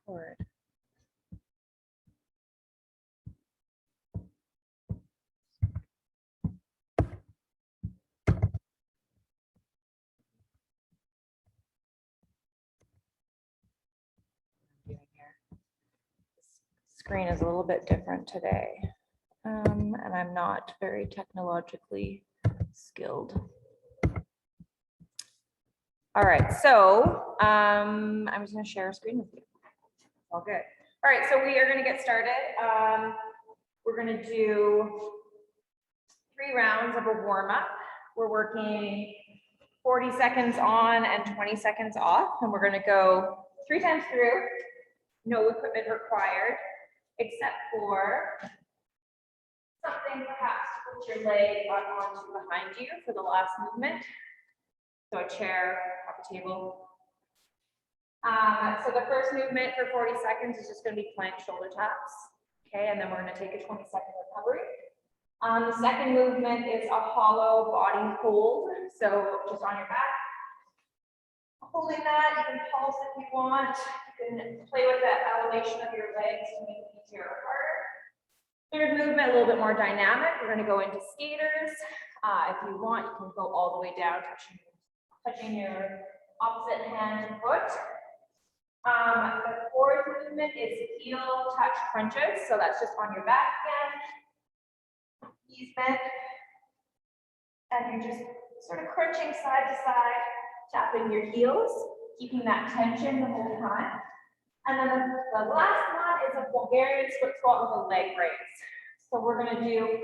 record. Screen is a little bit different today, and I'm not very technologically skilled. All right, so I'm just going to share a screen with you. All good. All right, so we are going to get started. We're going to do 3 rounds of a warm up. We're working 40 seconds on and 20 seconds off, and we're going to go 3 times through. No equipment required, except for something perhaps to put your leg onto behind you for the last movement. So a chair, a table. So the first movement for 40 seconds is just going to be plank shoulder taps. Okay, and then we're going to take a 20-second recovery. The second movement is a hollow body hold. So just on your back, holding that. You can pulse if you want. You can play with that elevation of your legs to make it easier or harder. Third movement, a little bit more dynamic. We're going to go into skaters. If you want, you can go all the way down, touching your opposite hand and foot. The fourth movement is heel touch crunches. So that's just on your back again. Knees bent. And you're just sort of crunching side to side, tapping your heels, keeping that tension the whole time. And then the last one is a Bulgarian split squat with a leg raise. So we're going to do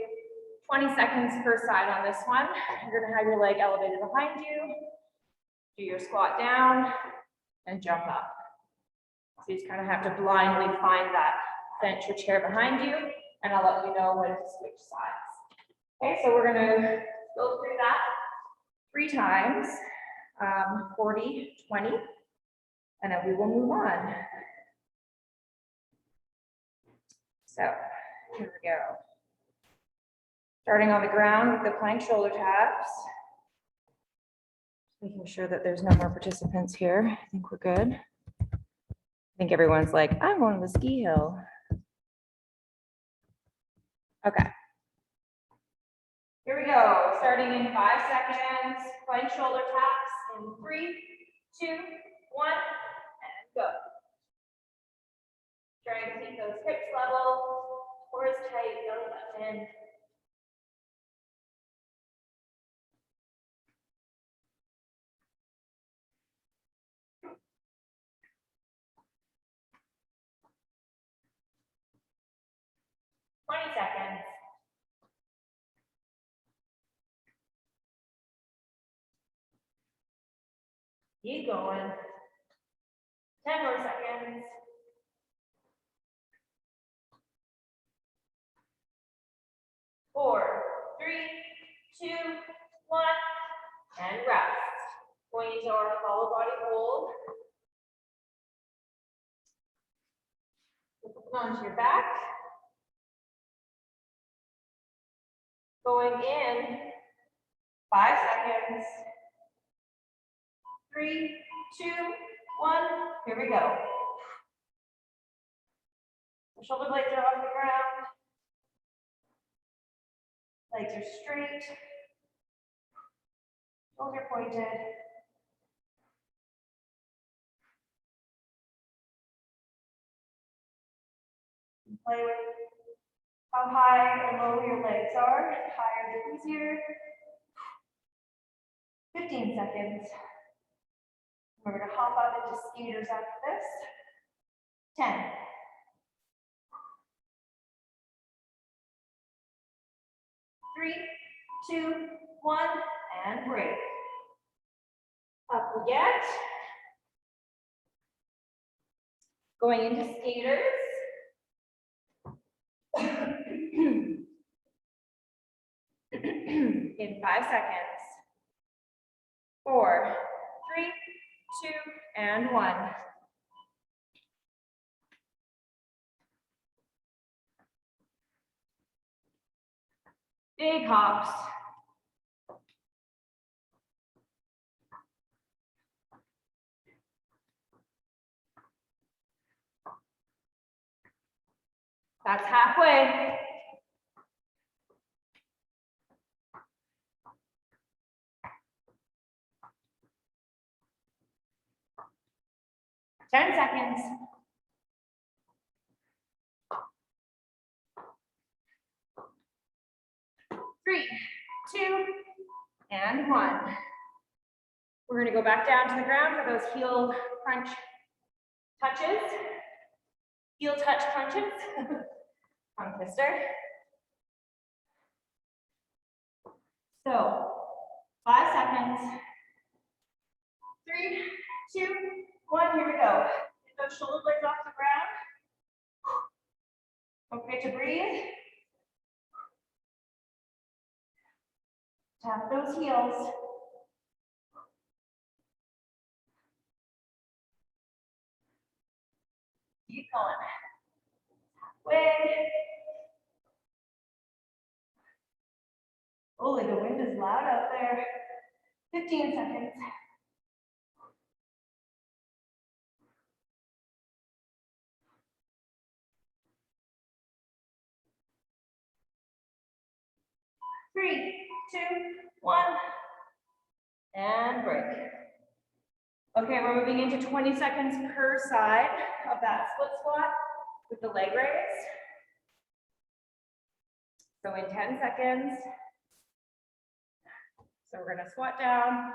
20 seconds per side on this one. You're going to have your leg elevated behind you. Do your squat down and jump up. So you just kind of have to blindly find that bench or chair behind you, and I'll let you know when to switch sides. Okay, so we're going to go through that 3 times, 40, 20, and then we will move on. So here we go. Starting on the ground with the plank shoulder taps. Making sure that there's no more participants here. I think we're good. I think everyone's like, I'm going to the ski hill. Okay. Here we go. Starting in 5 seconds. Plank shoulder taps in 3, 2, 1, and go. Trying to keep those hips level, core is tight, belly button in. Seconds. Keep going. 10 more seconds. 4, 3, 2, 1, and rest. Going into our hollow body hold. Onto your back. Going in 5 seconds. 3, 2, 1. Here we go. The shoulder blades are off the ground. Legs are straight. Shoulders are pointed. Play with how high or low your legs are. Higher the easier. 15 seconds. We're going to hop up into skaters after this. 10. 3, 2, 1, and break. Up we get. Going into skaters. In 5 seconds. 4, 3, 2, and 1. Big hops. That's halfway. Ten seconds. 3, 2, and 1. We're going to go back down to the ground for those heel crunch touches. Heel touch crunches. Tongue twister. So, 5 seconds. 3, 2, 1. Here we go. Get those shoulder blades off the ground. Don't forget to breathe. Tap those heels. Keep going. Halfway. Holy, the wind is loud out there. 15 seconds. 3, 2, 1, and break. Okay, we're moving into 20 seconds per side of that split squat with the leg raise. So in 10 seconds, so we're gonna squat down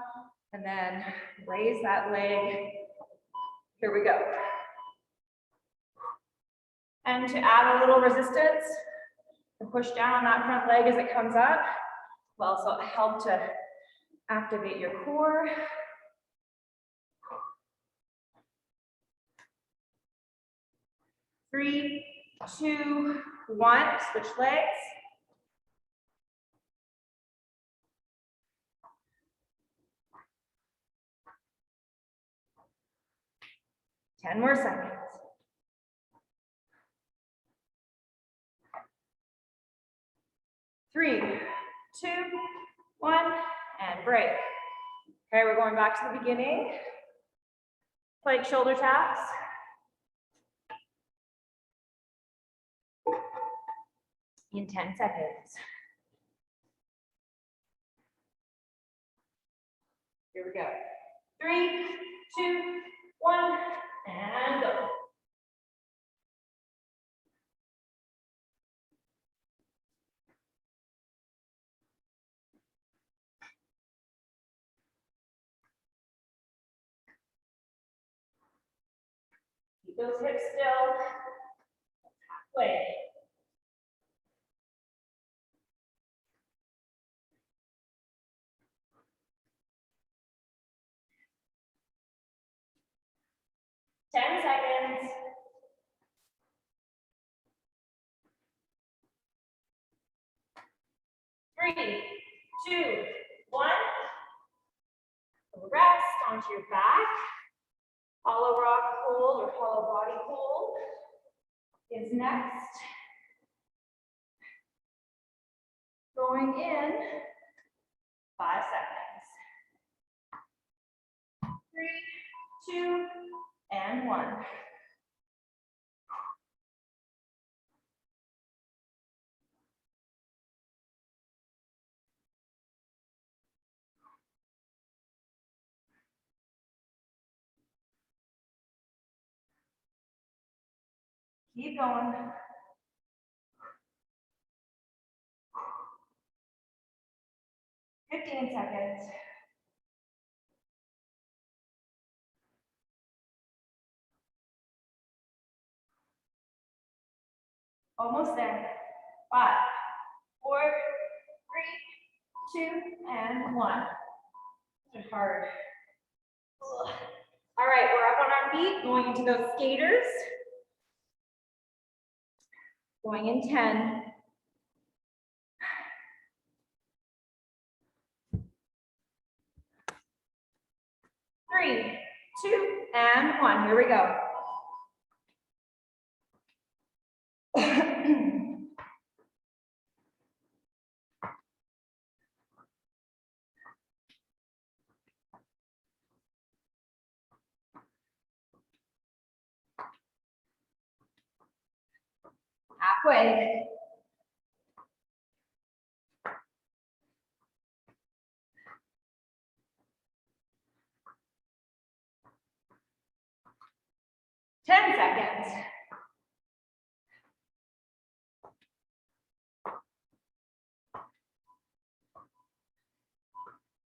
and then raise that leg. Here we go. And to add a little resistance, and push down on that front leg as it comes up, will also help to activate your core. Three, 2, 1, switch legs. Ten more seconds. 3, 2, 1, and break. Okay, we're going back to the beginning. Plank shoulder taps. In 10 seconds. Here we go. 3, 2, 1, and go. Keep those hips still. Halfway. Ten seconds. 3, 2, 1. Rest onto your back. Hollow rock hold or hollow body hold is next. Going in 5 seconds. 3, 2, and 1. Keep going. 15 seconds. Almost there. 5, 4, 3, 2, and 1. These are hard. Ugh. All right, we're up on our feet, going into those skaters. Going in 10. 3, 2, and 1. Here we go. Halfway. Ten seconds.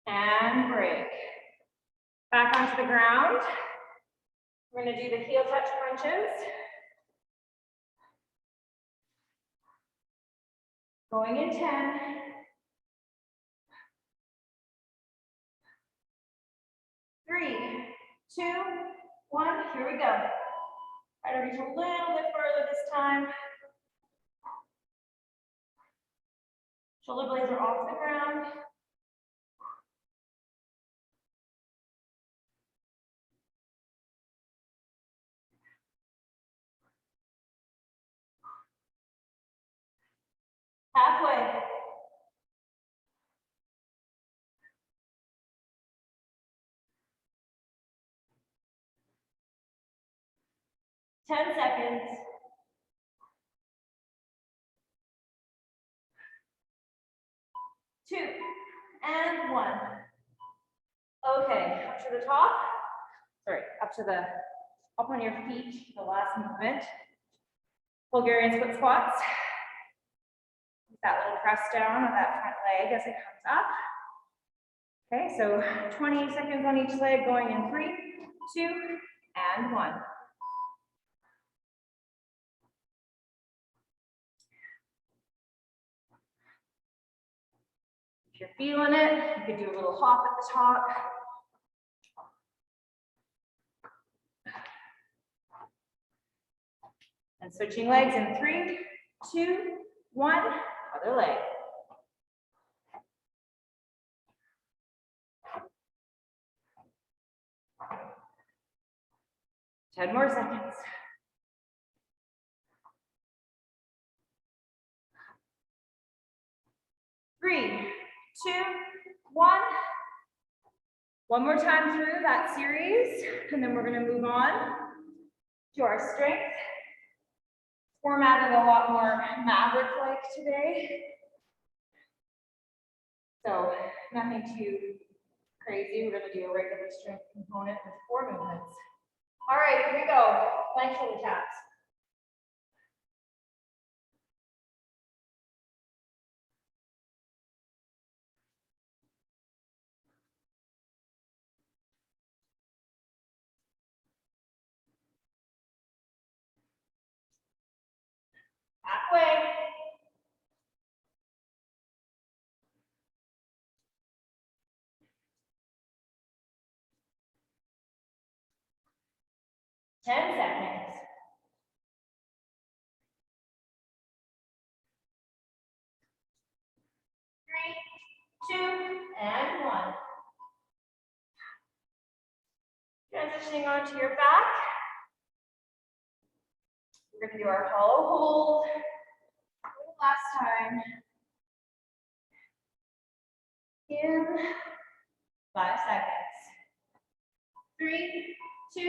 And break. Back onto the ground. We're going to do the heel touch crunches. Going in 10. 3, 2, 1. Here we go. Try to reach a little bit further this time. Shoulder blades are off the ground. Halfway. Ten seconds. 2 and 1. Okay, up to the top. Sorry, up on your feet, the last movement. Bulgarian split squats. That little press down on that front leg as it comes up. Okay, so 20 seconds on each leg, going in 3, 2, and 1. If you're feeling it, you could do a little hop at the top. And switching legs in 3, 2, 1, other leg. Ten more seconds. 3, 2, 1. One more time through that series, and then we're going to move on to our strength. Formatted a lot more Maverick-like today. So nothing too crazy. We're going to do a regular strength component with 4 movements. All right, here we go. Plank shoulder taps. Halfway. Ten seconds. 3, 2, and 1. Transitioning onto your back. We're going to do our hollow hold. Last time. In 5 seconds. 3, 2,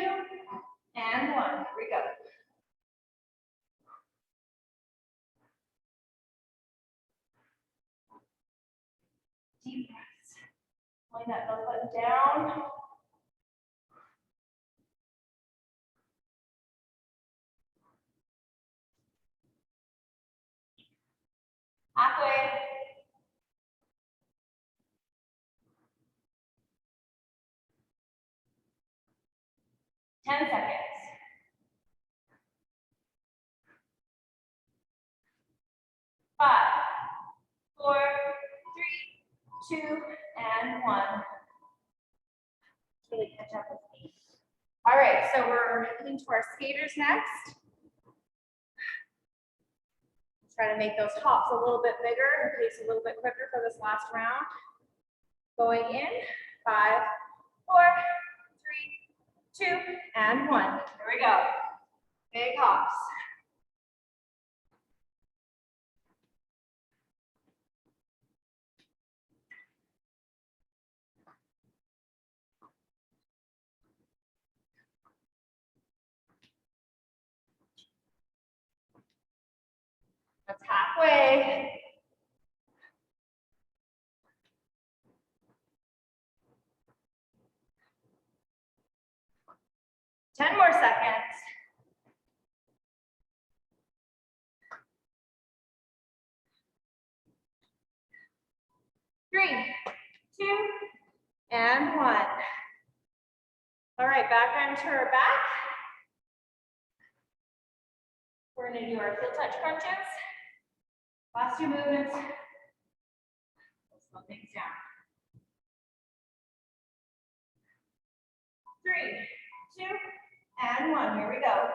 and 1. Here we go. Deep breaths. Line that belly button down. Halfway. Ten seconds. 5, 4, 3, 2, and 1. Really catch up with me. All right, so we're into our skaters next. Try to make those hops a little bit bigger and pace a little bit quicker for this last round. Going in, 5, 4, 3, 2, and 1. Here we go. Big hops. That's halfway. Ten more seconds. 3, 2, and 1. All right, back onto our back. We're going to do our heel touch crunches. Last 2 movements. We'll slow things down. 3, 2, and 1. Here we go.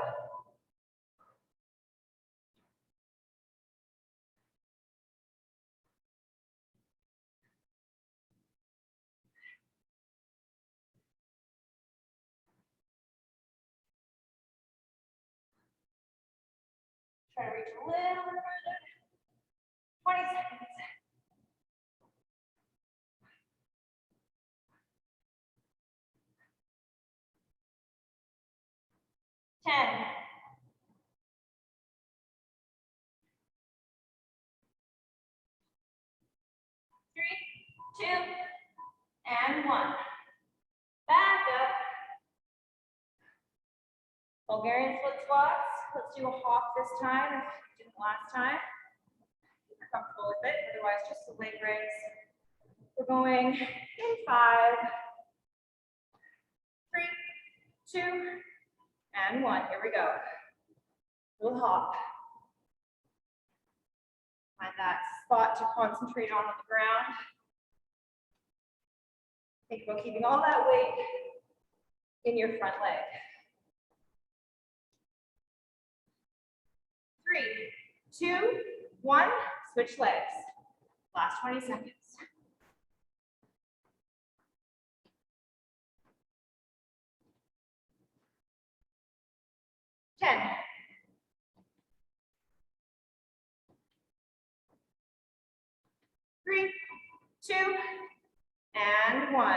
Try to reach a little bit further. 20 seconds. 10. 3, 2, and 1. Back up. Bulgarian split squats. Let's do a hop this time, if we didn't last time. If you're comfortable with it, otherwise just the leg raise. We're going in 5, 3, 2, and 1. Here we go. We'll hop. Find that spot to concentrate on the ground. Think about keeping all that weight in your front leg. 3, 2, 1, switch legs. Last 20 seconds. 10. 3, 2, and 1.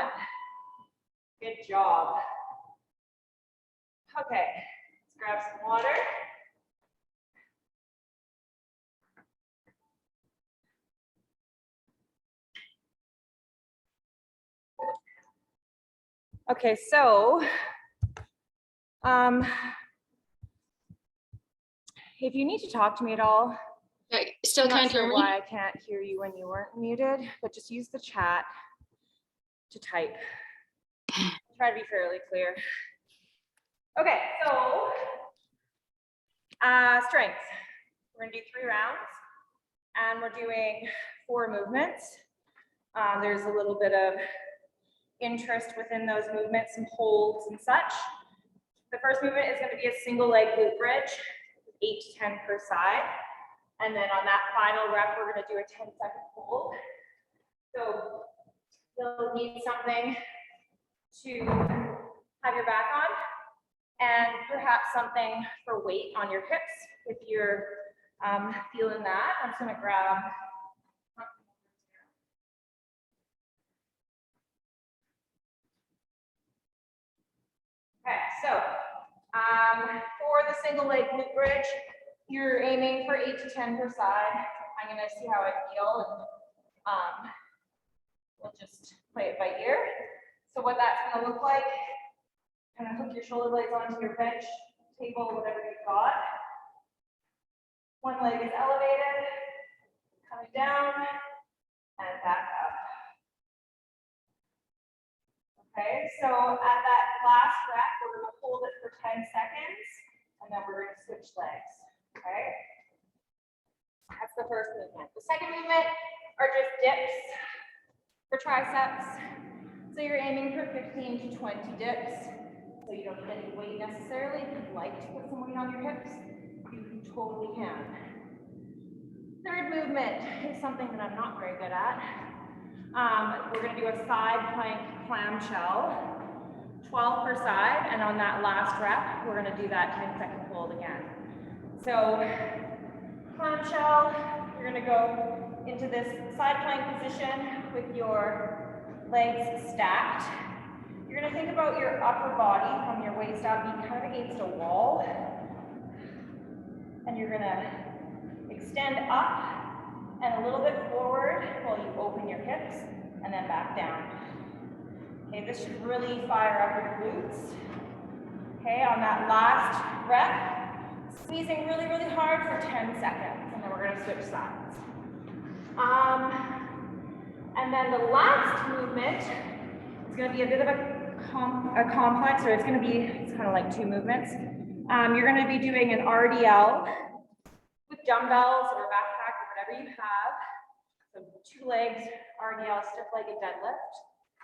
Good job. Okay, let's grab some water. Okay, so if you need to talk to me at all, I still can't hear me. why I can't hear you when you weren't muted, but just use the chat to type. Try to be fairly clear. Okay, so strength. We're gonna do 3 rounds, and we're doing 4 movements. There's a little bit of interest within those movements, some holds and such. The first movement is going to be a single leg glute bridge, 8 to 10 per side. And then on that final rep, we're going to do a 10-second hold. So you'll need something to have your back on, and perhaps something for weight on your hips if you're feeling that. I'm just going to grab. Okay, so for the single leg glute bridge, you're aiming for 8 to 10 per side. I'm going to see how I feel, and we'll just play it by ear. So what that's going to look like, kind of hook your shoulder blades onto your bench, table, whatever you've got. One leg is elevated, coming down, and back up. Okay, so at that last rep, we're going to hold it for 10 seconds, and then we're going to switch legs. Okay, that's the first movement. The second movement are just dips for triceps. So you're aiming for 15 to 20 dips. So you don't need any weight necessarily. If you'd like to put some weight on your hips, you totally can. Third movement is something that I'm not very good at. We're going to do a side plank clamshell, 12 per side, and on that last rep, we're going to do that 10-second hold again. So clamshell, you're going to go into this side plank position with your legs stacked. You're going to think about your upper body from your waist up being kind of against a wall, and you're going to Extend up and a little bit forward while you open your hips, and then back down. Okay, this should really fire up your glutes. Okay, on that last rep, squeezing really, really hard for 10 seconds, and then we're gonna switch sides. And then the last movement is gonna be a bit of a complex, or it's kind of like two movements. You're gonna be doing an RDL with dumbbells or a backpack or whatever you have. So 2 legs, RDL, stiff-legged deadlift.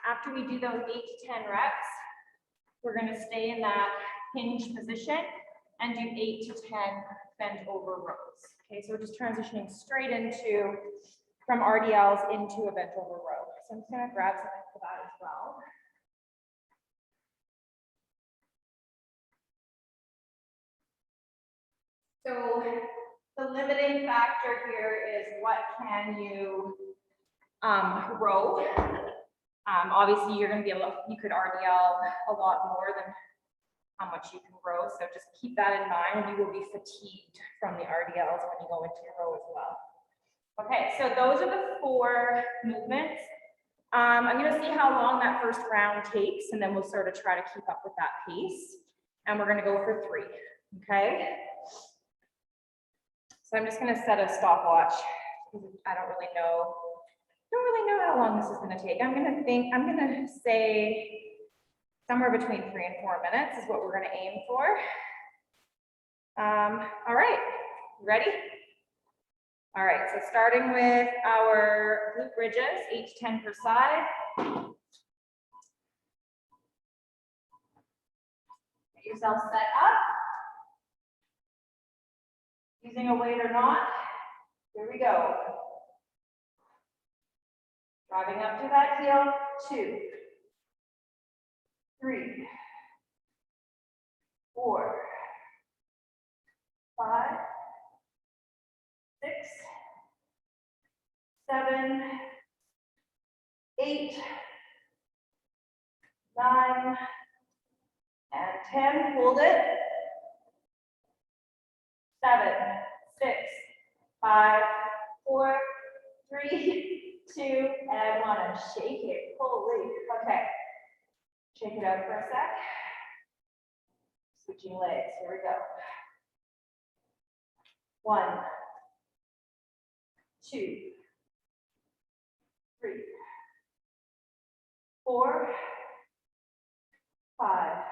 After we do those 8 to 10 reps, we're gonna stay in that hinge position and do 8 to 10 bent over rows. Okay, so we're just transitioning straight into, from RDLs into a bent over row. So I'm just gonna grab something for that as well. So the limiting factor here is what can you row. Obviously you're gonna be able to, you could RDL a lot more than how much you can row. So just keep that in mind, and you will be fatigued from the RDLs when you go into your row as well. Okay, so those are the 4 movements. I'm gonna see how long that first round takes, and then we'll sort of try to keep up with that pace. And we're gonna go for 3, okay? So I'm just gonna set a stopwatch, because I don't really know how long this is gonna take. I'm gonna say somewhere between 3 and 4 minutes is what we're gonna aim for. All right, ready? All right, so starting with our glute bridges, 8 to 10 per side. Get yourself set up. Using a weight or not, here we go. Driving up to that heel, 2, 3, 4, 5, 6, 7, 8, 9, and 10. Hold it. 7, 6, 5, 4, 3, 2, and 1. And shake it. Holy. Okay. Shake it out for a sec. Switching legs. Here we go. 1, 2, 3, 4, 5,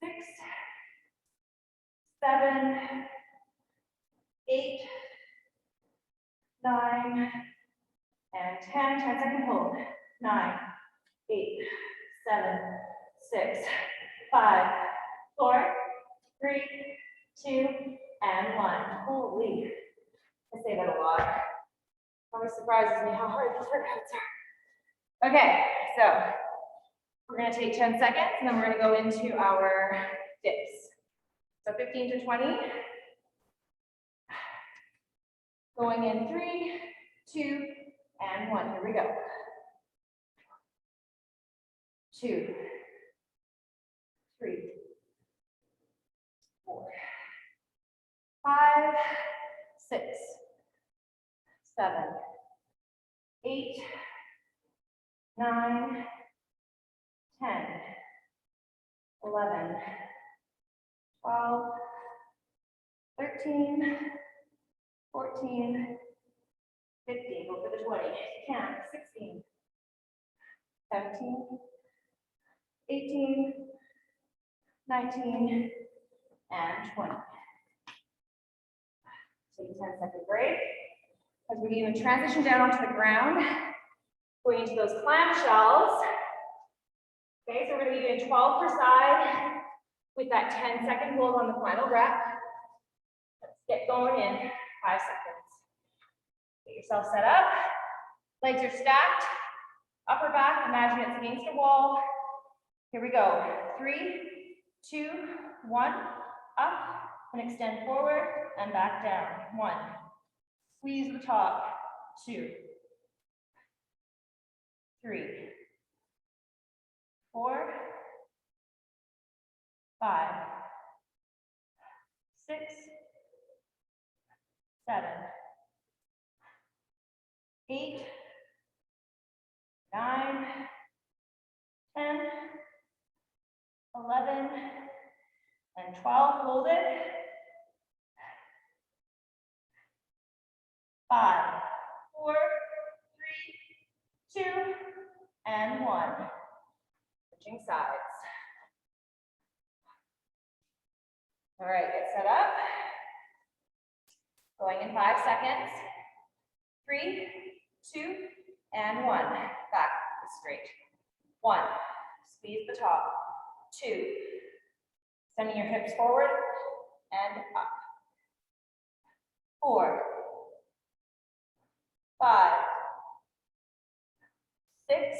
6, 7, 8, 9, and 10. 10-second hold. 9, 8, 7, 6, 5, 4, 3, 2, and 1. Holy. I say that a lot. Always surprises me how hard these workouts are. Okay, so we're going to take 10 seconds, and then we're going to go into our dips. So 15 to 20. Going in 3, 2, and 1. Here we go. 2, 3, 4, 5, 6, 7, 8, 9, 10, 11, 12, 13, 14, 15, go for the 20, count, 16, 17, 18, 19, and 20. Take a 10-second break. As we even transition down onto the ground, going into those clamshells. Okay, so we're going to be doing 12 per side with that 10-second hold on the final rep. Let's get going in 5 seconds. Get yourself set up. Legs are stacked. Upper back, imagine it's against a wall. Here we go. 3, 2, 1. Up and extend forward and back down. 1. Squeeze the top. 2, 3, 4, 5, 6, 7, 8, 9, 10, 11, and 12. Hold it. 5, 4, 3, 2, and 1. Switching sides. All right, get set up. Going in 5 seconds. 3, 2, and 1. Back straight. 1. Squeeze the top. 2. Sending your hips forward and up. 4, 5, 6,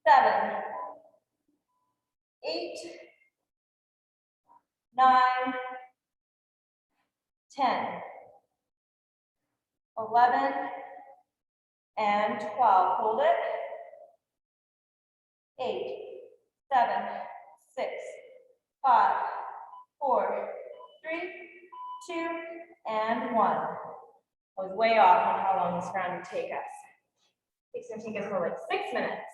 7, 8, 9, 10, 11, and 12. Hold it. 8, 7, 6, 5, 4, 3, 2, and 1. I was way off on how long this round would take us. It's going to take us for like 6 minutes.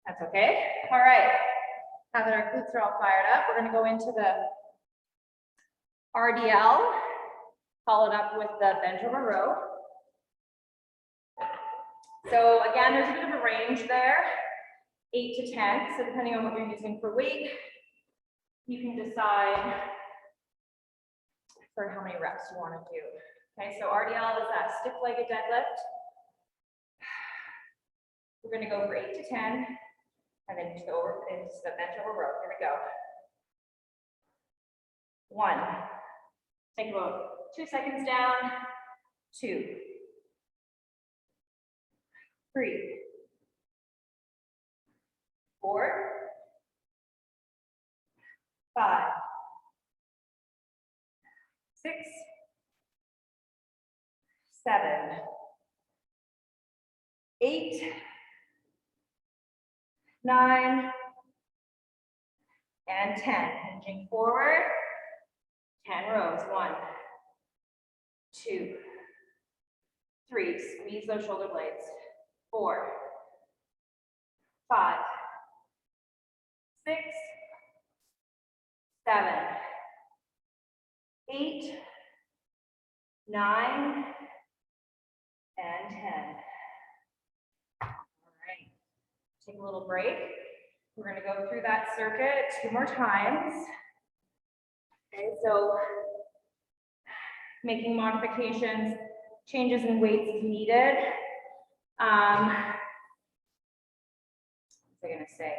That's okay. All right. Now that our glutes are all fired up, we're going to go into the RDL, followed up with the bench over row. So again, there's a bit of a range there, 8 to 10. So depending on what you're using for weight, you can decide for how many reps you want to do. Okay, so RDL is that stiff-legged deadlift. We're going to go for 8 to 10, and then into the bench over row. Here we go. 1. Take about 2 seconds down. 2, 3, 4, 5, 6, 7, 8, 9, and 10. Hinging forward. 10 rows. 1, 2, 3. Squeeze those shoulder blades. 4, 5, 6, 7, 8, 9, and 10. All right. Take a little break. We're going to go through that circuit 2 more times. Okay, so making modifications, changes in weights if needed. What was I going to say?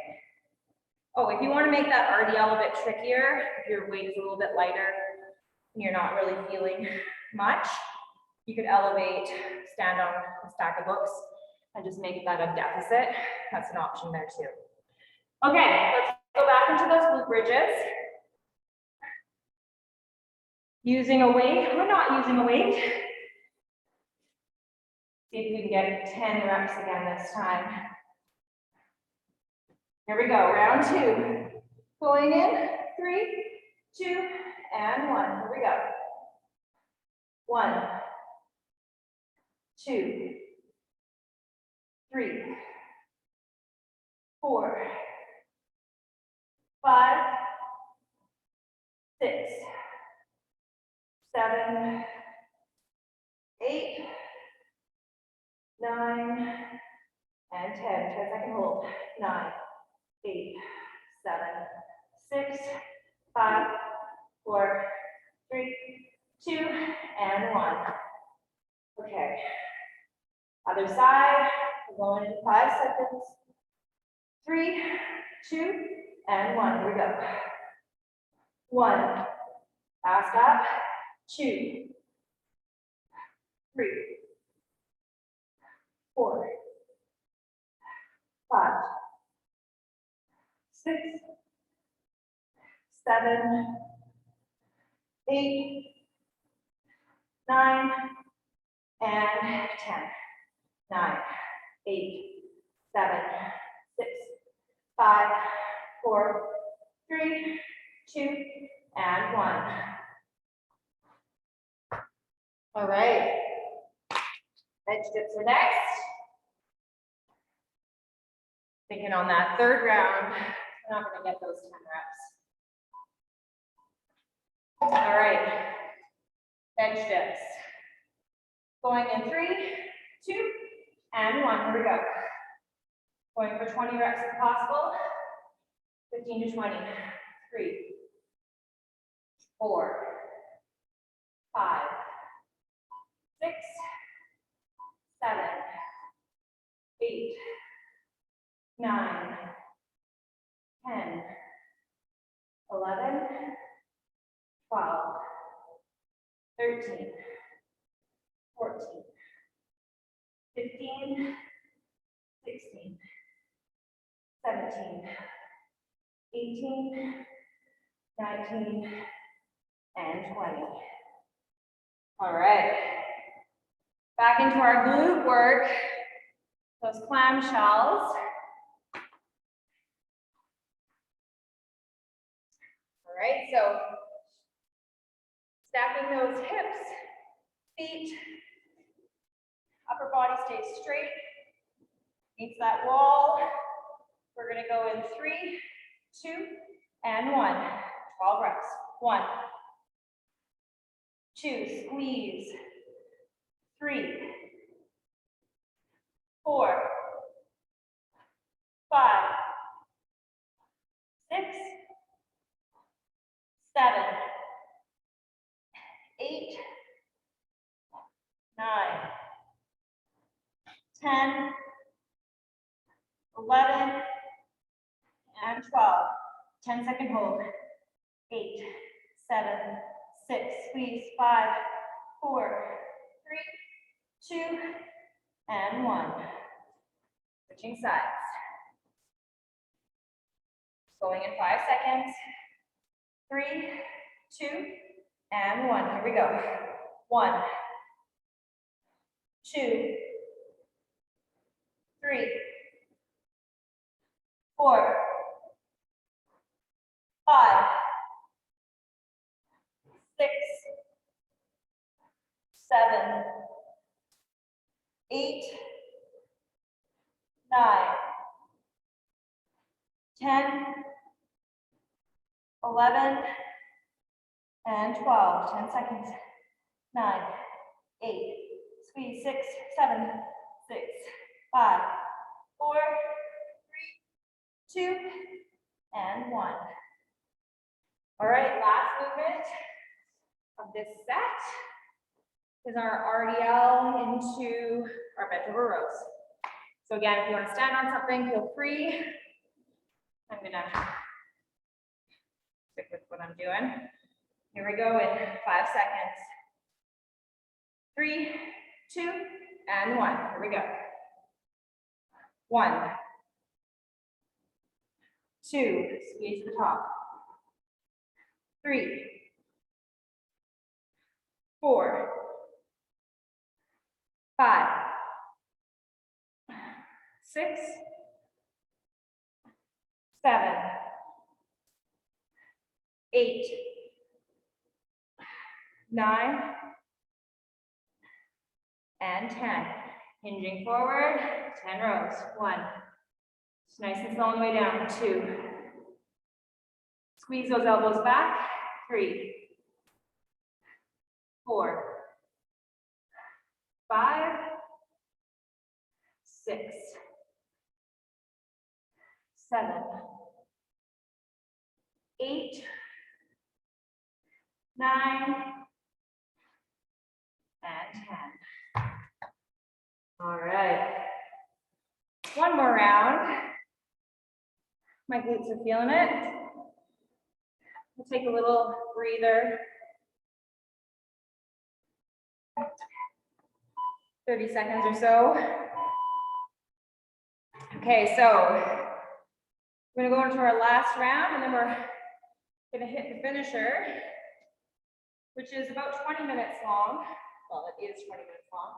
Oh, if you want to make that RDL a bit trickier, if your weight is a little bit lighter and you're not really feeling much, you could elevate, stand on a stack of books, and just make that a deficit. That's an option there too. Okay, let's go back into those glute bridges. Using a weight or not using a weight. See if we can get 10 reps again this time. Here we go, round 2. Going in, 3, 2, and 1. Here we go. 1, 2, 3, 4, 5, 6, 7, 8, 9, and 10. 10-second hold. 9, 8, 7, 6, 5, 4, 3, 2, and 1. Okay. Other side. We're going in 5 seconds. 3, 2, and 1. Here we go. 1. Fast up. 2, 3, 4, 5, 6, 7, 8, 9, and 10. 9, 8, 7, 6, 5, 4, 3, 2, and 1. All right. Bench dips are next. Thinking on that third round, we're not going to get those 10 reps. All right. Bench dips. Going in 3, 2, and 1. Here we go. Going for 20 reps if possible. 15 to 20. 3, 4, 5, 6, 7, 8, 9, 10, 11, 12, 13, 14, 15, 16, 17, 18, 19, and 20. All right. Back into our glute work, those clamshells. All right, so stacking those hips, feet, upper body stays straight, meets that wall. We're gonna go in 3, 2, and 1. 12 reps. 1, 2, squeeze. 3, 4, 5, 6, 7, 8, 9, 10, 11, and 12. 10-second hold. 8, 7, 6, squeeze. 5, 4, 3, 2, and 1. Switching sides. Going in 5 seconds. 3, 2, and 1. Here we go. 1, 2, 3, 4, 5, 6, 7, 8, 9, 10, 11, and 12. 10 seconds. 9, 8, squeeze. 6, 7, 6, 5, 4, 3, 2, and 1. All right, last movement of this set is our RDL into our bench over rows. So again, if you want to stand on something, feel free. I'm gonna stick with what I'm doing. Here we go in 5 seconds. 3, 2, and 1. Here we go. 1, 2, squeeze to the top. 3, 4, 5, 6, 7, 8, 9, and 10. Hinging forward, 10 rows. 1. Just nice and slow on the way down. 2. Squeeze those elbows back. 3, 4, 5, 6, 7, 8, 9, and 10. All right. One more round. My glutes are feeling it. We'll take a little breather. 30 seconds or so. Okay, so we're gonna go into our last round and then we're gonna hit the finisher, which is about 20 minutes long. Well, it is 20 minutes long,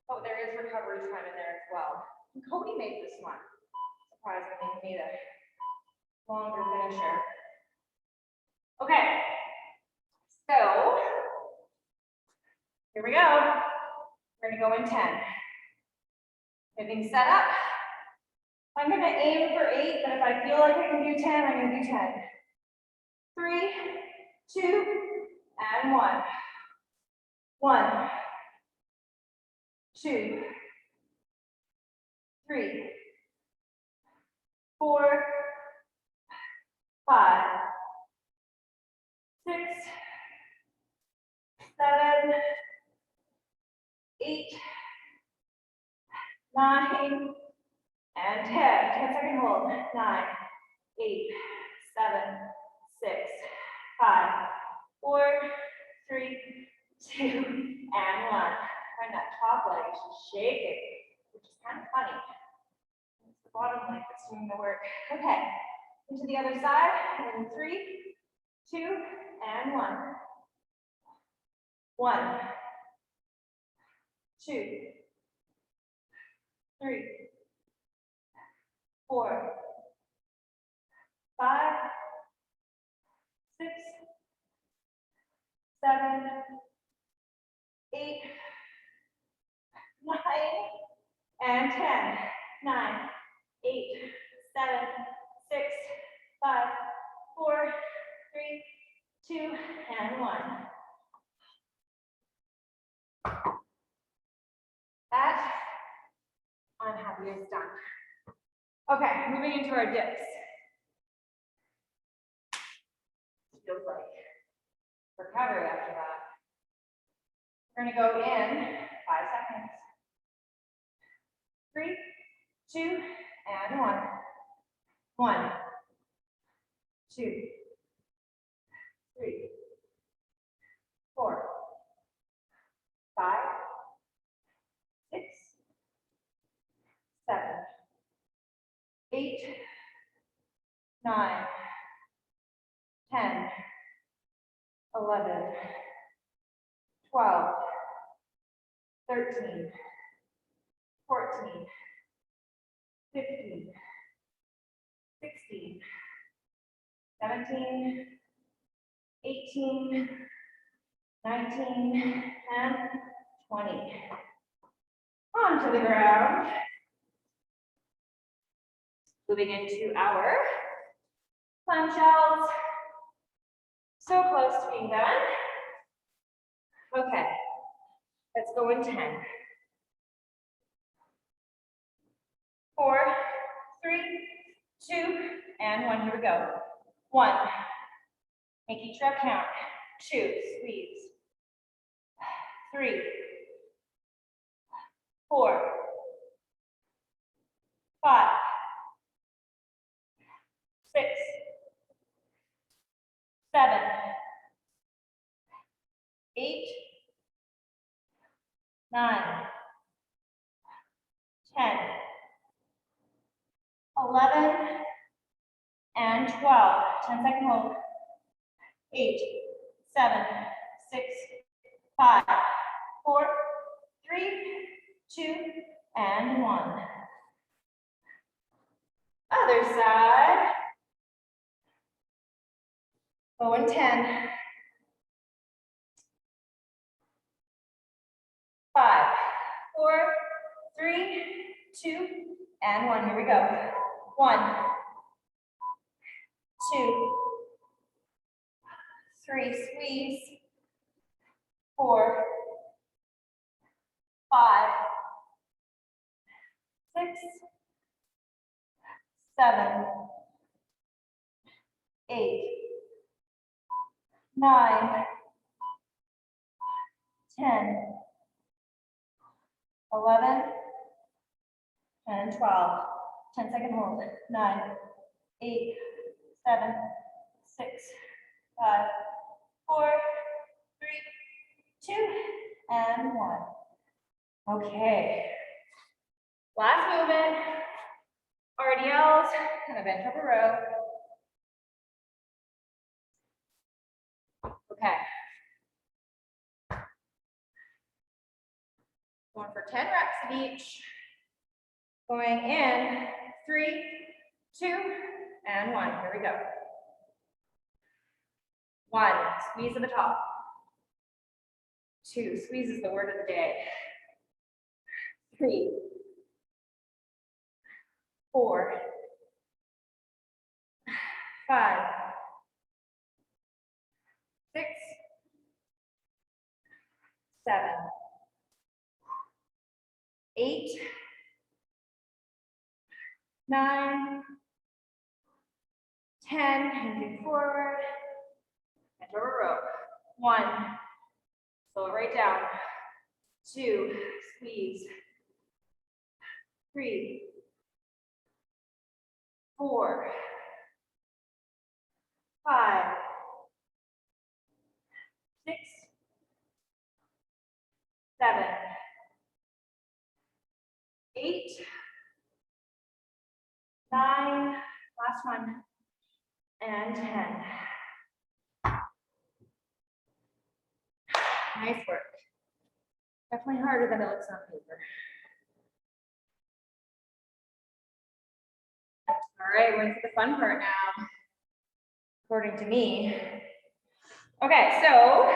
but there is recovery time in there as well. And Cody made this one. Surprisingly, he made a longer finisher. Okay, so Here we go. We're gonna go in 10. Getting set up. I'm gonna aim for 8, but if I feel like I can do 10, I'm gonna do 10. 3, 2, and 1. 1, 2, 3, 4, 5, 6, 7, 8, 9, and 10. 10-second hold. 9, 8, 7, 6, 5, 4, 3, 2, and 1. Find that top leg is just shaking, which is kind of funny. It's the bottom leg that's doing the work. Okay, into the other side. In 3, 2, and 1. 1, 2, 3, 4, 5, 6, 7, 8, 9, and 10. 9, 8, 7, 6, 5, 4, 3, 2, and 1. That I'm happy is done. Okay, moving into our dips. Feels like recovery after that. We're gonna go in 5 seconds. 3, 2, and 1. 1, 2, 3, 4, 5, 6, 7, 8, 9, 10, 11, 12, 13, 14, 15, 16, 17, 18, 19, and 20. Onto the ground. Moving into our clamshells. So close to being done. Okay, let's go in 10. 4, 3, 2, and 1. Here we go. 1. Make each rep count. 2. Squeeze. 3, 4, 5, 6, 7, 8, 9, 10, 11, and 12. 10-second hold. 8, 7, 6, 5, 4, 3, 2, and 1. Other side. Go in 10. 5, 4, 3, 2, and 1. Here we go. 1, 2, 3, squeeze. 4, 5, 6, 7, 8, 9, 10, 11, and 12. 10-second hold. 9, 8, 7, 6, 5, 4, 3, 2, and 1. Okay. Last movement. RDLs and a bench over row. Okay. Going for 10 reps of each. Going in 3, 2, and 1. Here we go. 1, squeeze to the top. 2, squeeze is the word of the day. 3, 4, 5, 6, 7, 8, 9, 10, moving forward, and over row. 1, slow it right down. 2, squeeze. 3, 4, 5, 6, 7, 8, 9, last one, and 10. Nice work. Definitely harder than it looks on paper. All right, we're into the fun part now, according to me. Okay, so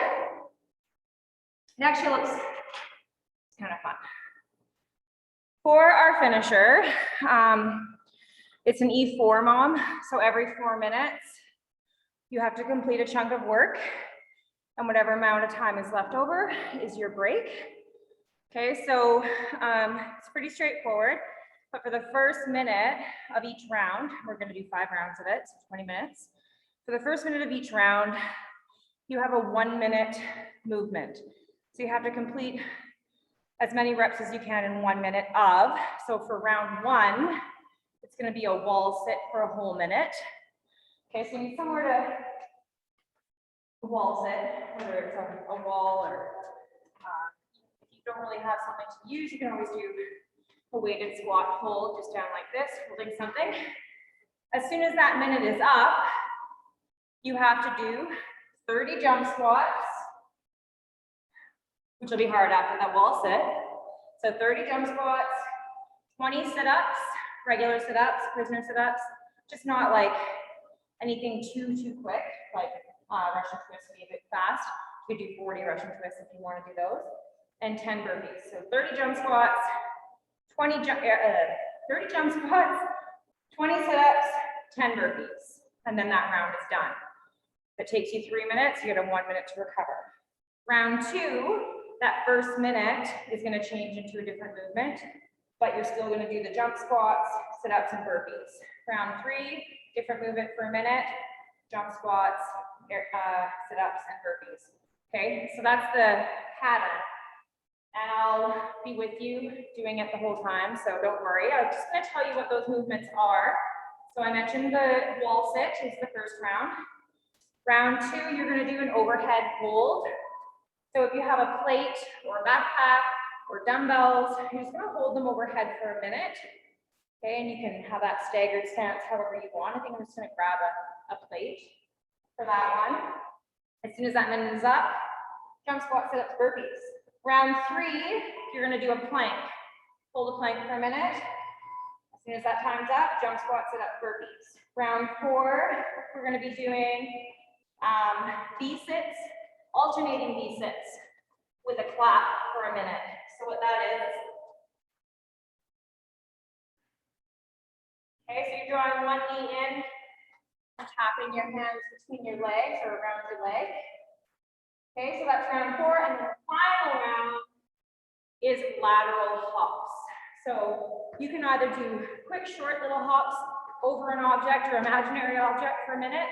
it actually looks kind of fun. For our finisher, it's an E4 mom, so every 4 minutes, you have to complete a chunk of work, and whatever amount of time is left over is your break. Okay, so it's pretty straightforward, but for the first minute of each round, we're gonna do 5 rounds of it, so 20 minutes. For the first minute of each round, you have a 1 minute movement. So you have to complete as many reps as you can in 1 minute of. So for round 1, it's gonna be a wall sit for a whole minute. Okay, so you need somewhere to wall sit, whether it's a wall or if you don't really have something to use, you can always do a weighted squat hold, just down like this, holding something. As soon as that minute is up, you have to do 30 jump squats, which will be hard after that wall sit. So 30 jump squats, 20 sit-ups, regular sit-ups, prisoner sit-ups, just not like anything too quick, like Russian twists would be a bit fast. You could do 40 Russian twists if you want to do those, and 10 burpees. So 30 jump squats, 30 jump squats, 20 sit-ups, 10 burpees, and then that round is done. If it takes you 3 minutes, you get a 1 minute to recover. Round 2, that first minute is going to change into a different movement, but you're still going to do the jump squats, sit-ups, and burpees. Round 3, different movement for a minute, jump squats, sit-ups, and burpees. Okay, so that's the pattern. And I'll be with you doing it the whole time, so don't worry. I'm just going to tell you what those movements are. So I mentioned the wall sit is the first round. Round 2, you're going to do an overhead hold. So if you have a plate or a backpack or dumbbells, you're just going to hold them overhead for a minute. Okay, and you can have that staggered stance however you want. I think I'm just going to grab a plate for that one. As soon as that minute is up, jump squat, sit-ups, burpees. Round 3, you're going to do a plank. Hold a plank for a minute. As soon as that time's up, jump squat, sit-ups, burpees. Round 4, we're going to be doing V-sits, alternating V-sits with a clap for a minute. So what that is, okay, so you're drawing one knee in and tapping your hands between your legs or around your leg. Okay, so that's round 4, and the final round is lateral hops. So you can either do quick, short little hops over an object or imaginary object for a minute,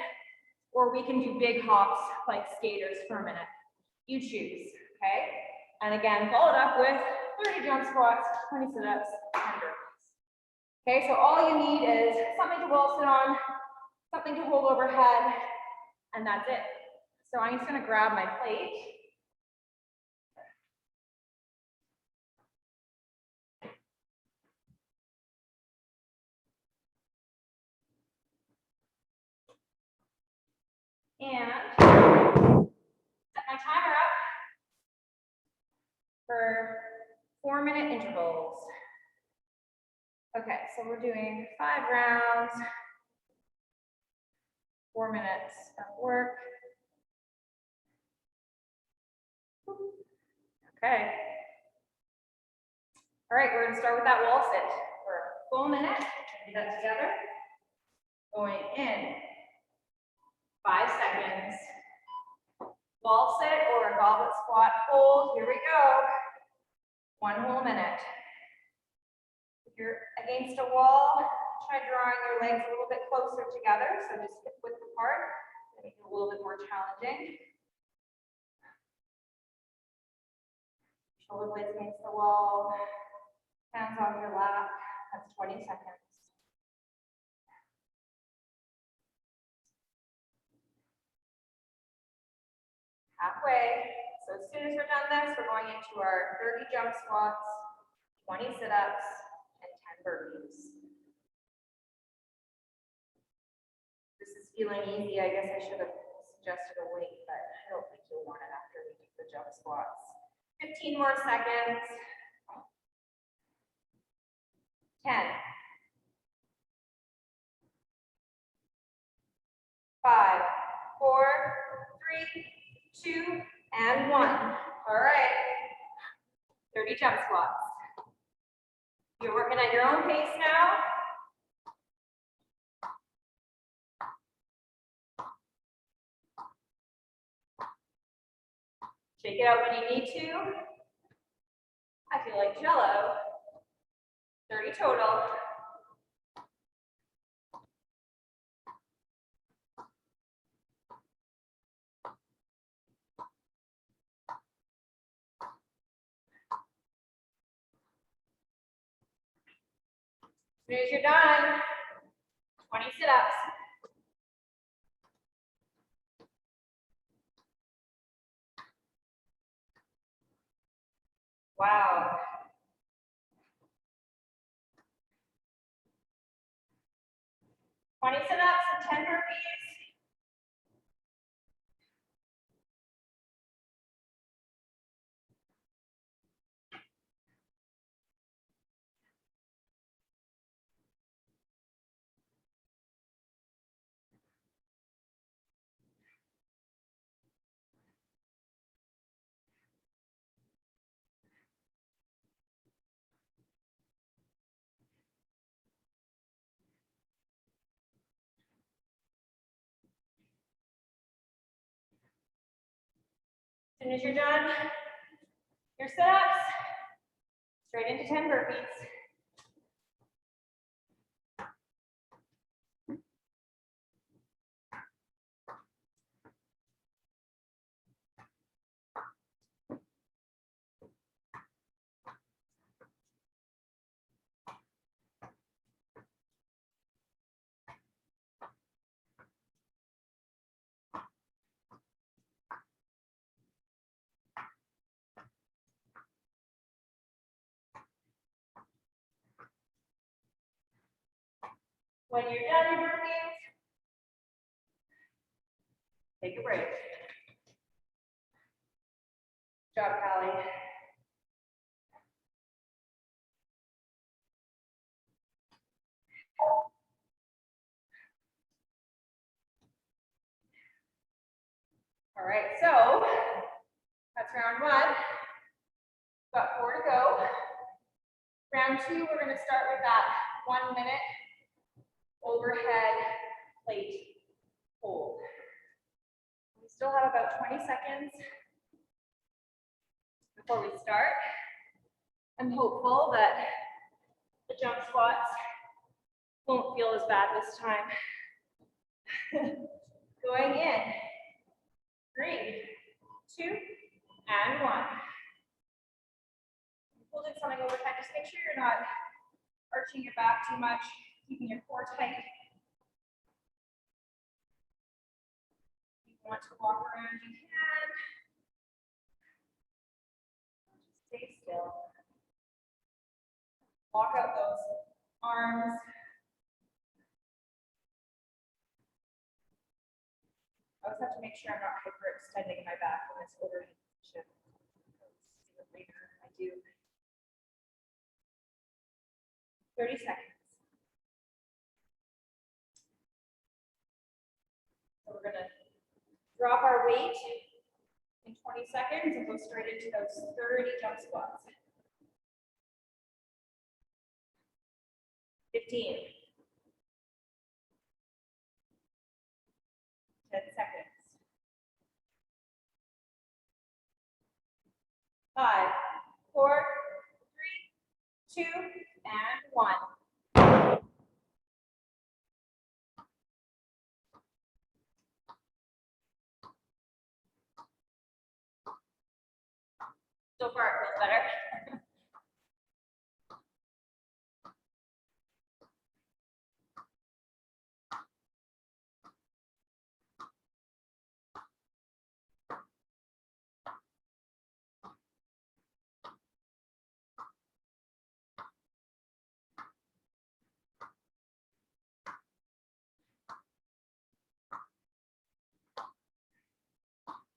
or we can do big hops like skaters for a minute. You choose, okay? And again, followed up with 30 jump squats, 20 sit-ups, 10 burpees. Okay, so all you need is something to wall sit on, something to hold overhead, and that's it. So I'm just gonna grab my plate. And set my timer up for 4-minute intervals. Okay, so we're doing 5 rounds, 4 minutes of work. Okay. All right, we're gonna start with that wall sit for a full minute. Do that together. Going in, 5 seconds. Wall sit or a goblet squat hold. Here we go. 1 whole minute. If you're against a wall, try drawing your legs a little bit closer together. So just hip width apart. Make it a little bit more challenging. Shoulder blades against the wall. Hands off your lap. That's 20 seconds. Halfway. So as soon as we're done this, we're going into our 30 jump squats, 20 sit-ups, and 10 burpees. This is feeling easy. I guess I should have suggested a weight, but I don't think you'll want it after we do the jump squats. 15 more seconds. 10. 5, 4, 3, 2, and 1. All right. 30 jump squats. You're working at your own pace now. Shake it out when you need to. I feel like Jello. 30 total. As soon as you're done, 20 sit-ups. Wow. Sit-ups and 10 burpees. As soon as you're done, your sit-ups, straight into 10 burpees. When you're done your burpees, take a break. Good job, Callie. All right, so that's round 1. Got 4 to go. Round 2, we're going to start with that 1 minute overhead plate hold. We still have about 20 seconds before we start. I'm hopeful that the jump squats won't feel as bad this time. Going in. 3, 2, and 1. Holding something overhead, just make sure you're not arching your back too much, keeping your core tight. If you want to walk around, you can. Just stay still. Walk out those arms. I always have to make sure I'm not hyperextending my back in this overhead position. Later, I do. 30 seconds. So we're going to drop our weight in 20 20 seconds and go straight into those 30 jump squats. 15. 10 seconds. 5, 4, 3, 2, and 1. So far, it feels better.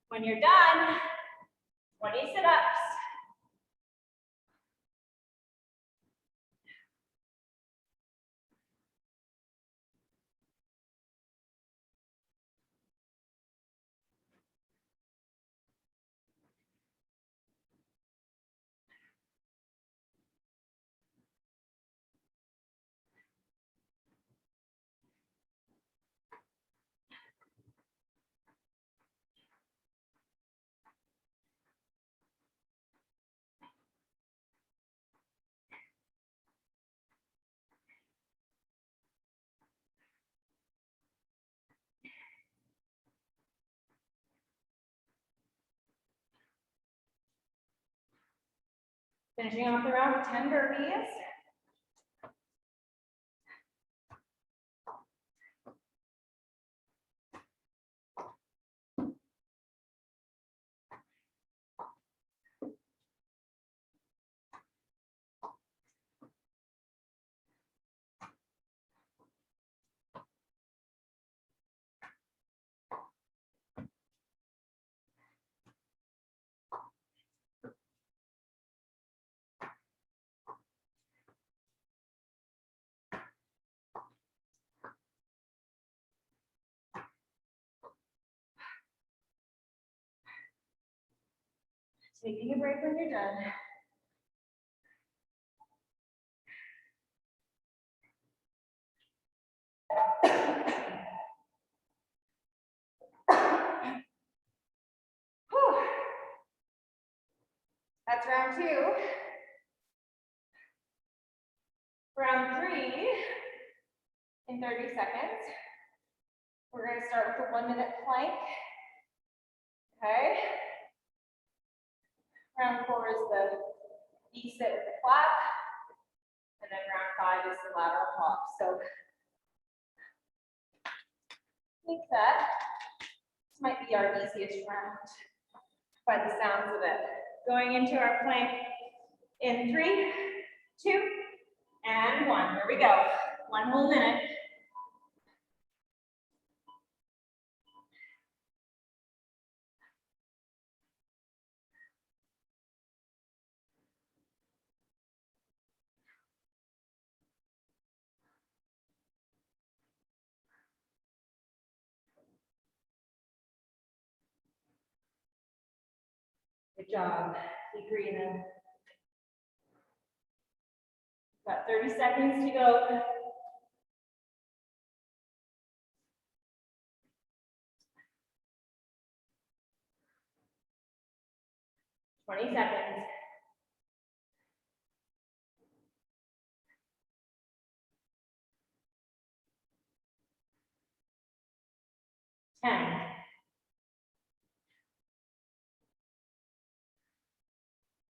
When you're done, 20 sit-ups. Finishing off the round with 10 burpees. Taking a break when you're done. Whew. That's round 2. Round 3 in 30 seconds. We're going to start with a 1-minute plank. Okay. Round 4 is the V-sit with the clap. And then round 5 is the lateral hop. So I think that this might be our easiest round by the sounds of it. Going into our plank in 3, 2, and 1. Here we go. 1 whole minute. Good job. Keep breathing. Got 30 seconds to go. Twenty seconds. 10.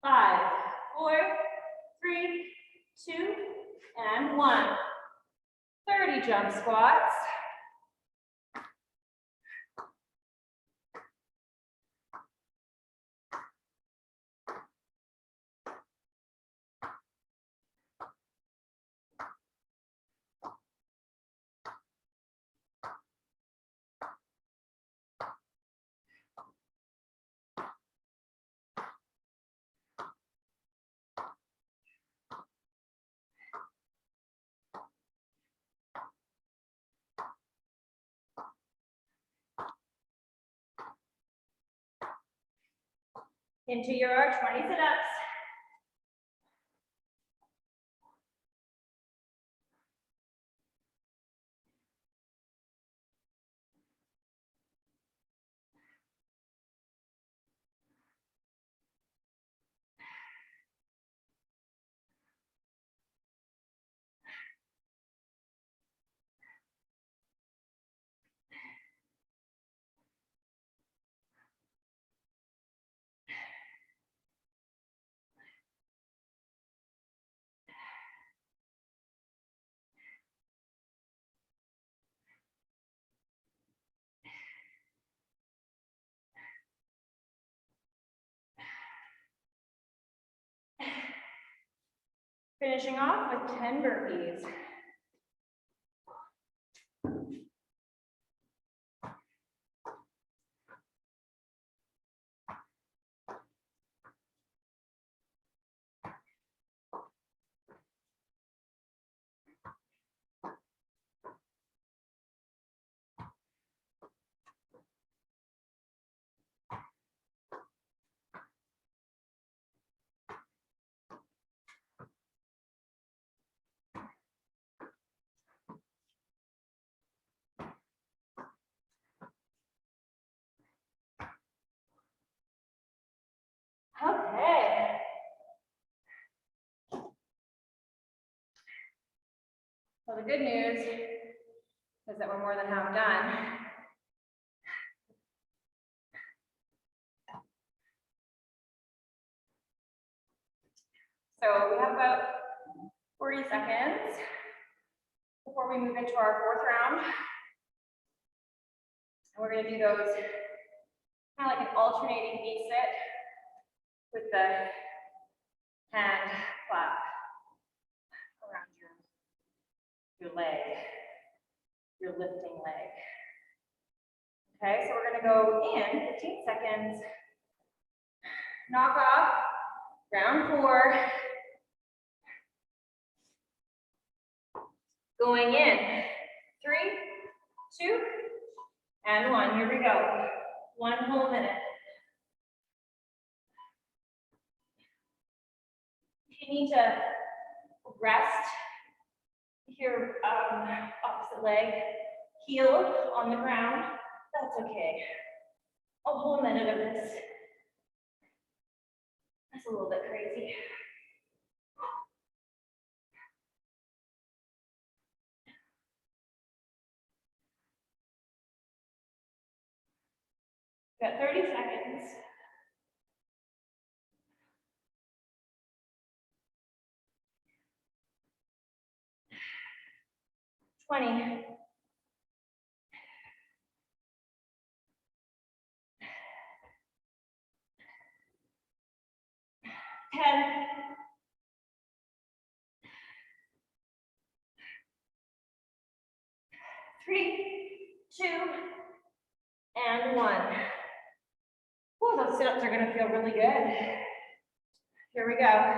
5, 4, 3, 2, and 1. 30 jump squats. Into your 20 sit-ups. Finishing off with 10 burpees. Okay. Well, the good news is that we're more than half done. So we have about 40 seconds before we move into our fourth round. And we're going to do those kind of like an alternating knee sit with the hand clap around your leg, your lifting leg. Okay, so we're going to go in 15 seconds, knock off, round 4, going in, 3, 2, and 1. Here we go. 1 whole minute. If you need to rest your opposite leg, heel on the ground, that's okay. A whole minute of this. That's a little bit crazy. Got 30 seconds. Twenty. 10. 3, 2, and 1. Oh, those sit-ups are going to feel really good. Here we go.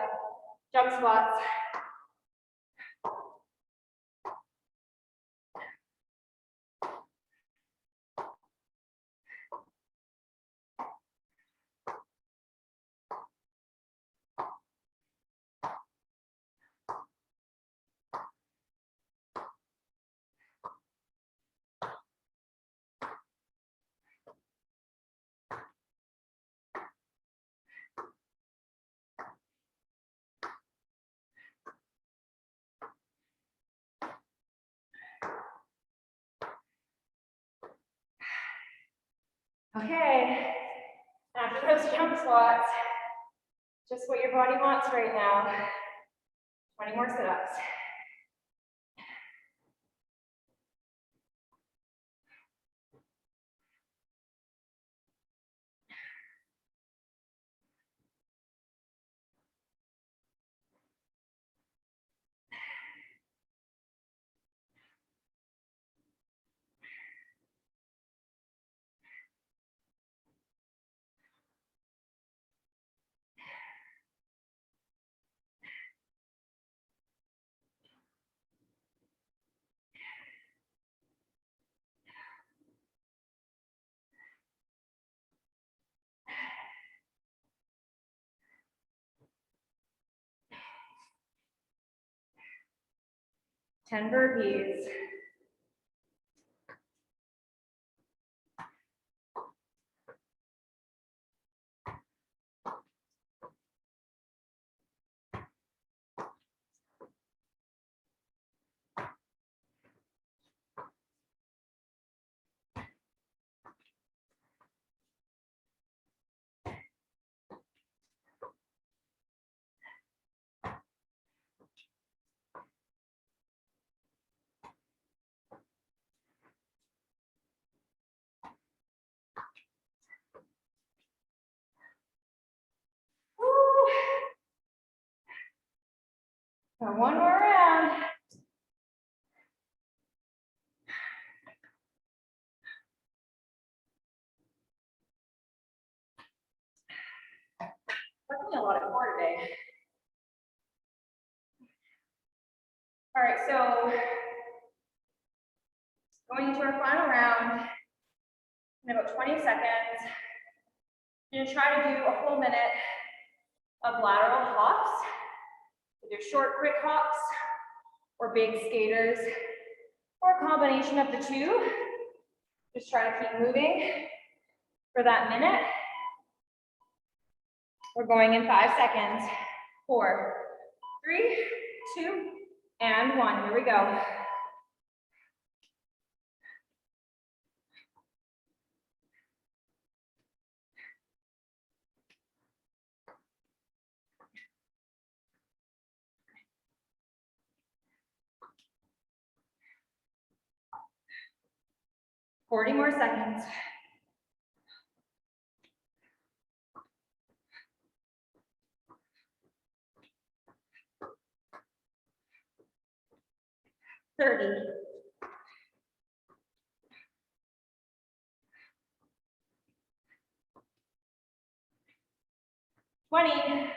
Jump squats. Okay, after those jump squats, just what your body wants right now. 20 more sit-ups. 10 burpees. So one more round. Definitely a lot of core today. All right, so going into our final round in about 20 seconds. You're gonna try to do a full minute of lateral hops, either short, quick hops or big skaters, or a combination of the two. Just try to keep moving for that minute. We're going in 5 seconds. 4, 3, 2, and 1. Here we go. Forty more seconds. $30. 20.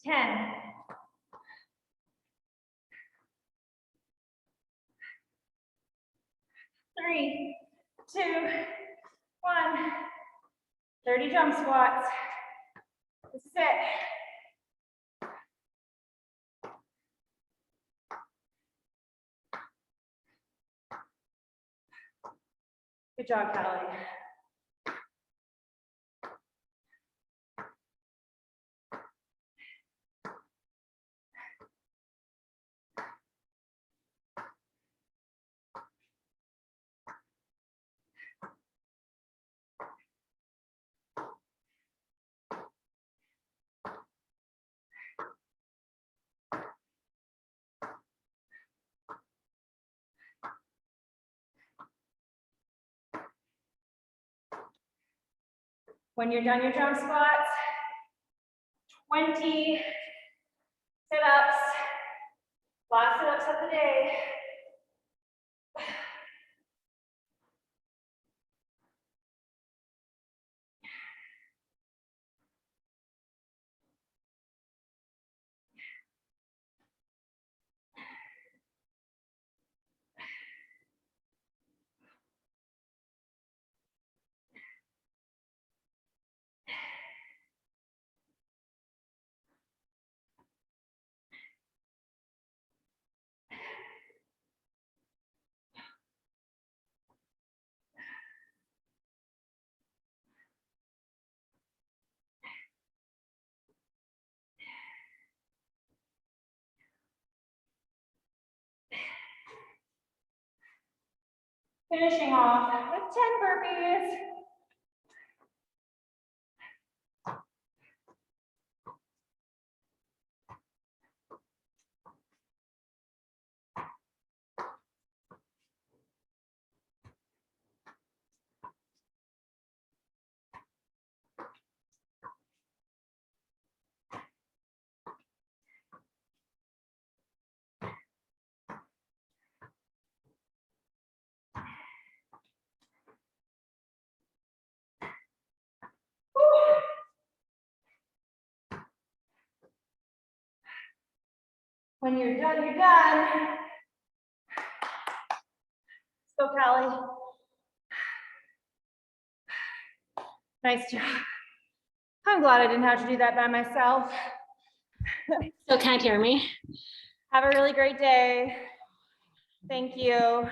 10. 3, 2, 1. 30 jump squats. This is it. Good job, Kelly. When you're done your jump squats, 20 sit-ups, last sit-ups of the day. Finishing off with 10 burpees. When you're done, you're done. Let's go, Callie. Nice job. I'm glad I didn't have to do that by myself. Still can't hear me. Have a really great day. Thank you.